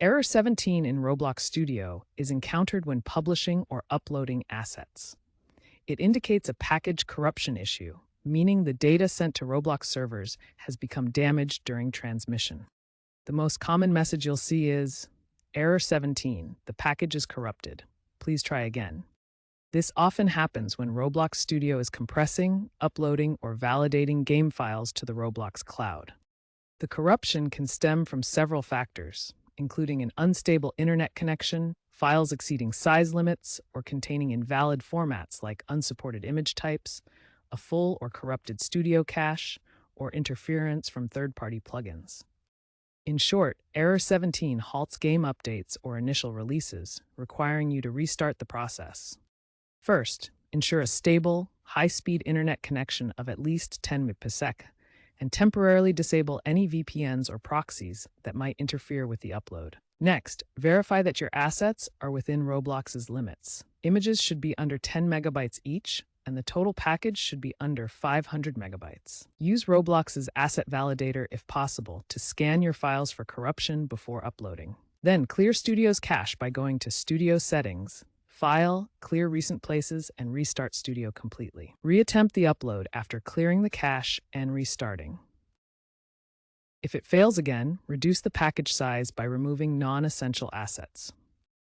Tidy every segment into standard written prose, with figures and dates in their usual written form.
Error 17 in Roblox Studio is encountered when publishing or uploading assets. It indicates a package corruption issue, meaning the data sent to Roblox servers has become damaged during transmission. The most common message you'll see is, Error 17, the package is corrupted. Please try again. This often happens when Roblox Studio is compressing, uploading, or validating game files to the Roblox cloud. The corruption can stem from several factors, including an unstable internet connection, files exceeding size limits, or containing invalid formats like unsupported image types, a full or corrupted studio cache, or interference from third-party plugins. In short, Error 17 halts game updates or initial releases, requiring you to restart the process. First, ensure a stable, high-speed internet connection of at least 10 Mbps, and temporarily disable any VPNs or proxies that might interfere with the upload. Next, verify that your assets are within Roblox's limits. Images should be under 10 megabytes each, and the total package should be under 500 megabytes. Use Roblox's asset validator if possible to scan your files for corruption before uploading. Then clear Studio's cache by going to Studio Settings, File, Clear Recent Places, and restart Studio completely. Reattempt the upload after clearing the cache and restarting. If it fails again, reduce the package size by removing non-essential assets.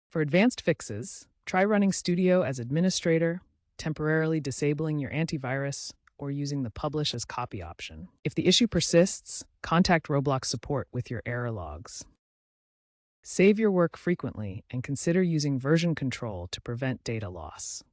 For advanced fixes, try running Studio as administrator, temporarily disabling your antivirus, or using the Publish as Copy option. If the issue persists, contact Roblox support with your error logs. Save your work frequently and consider using version control to prevent data loss.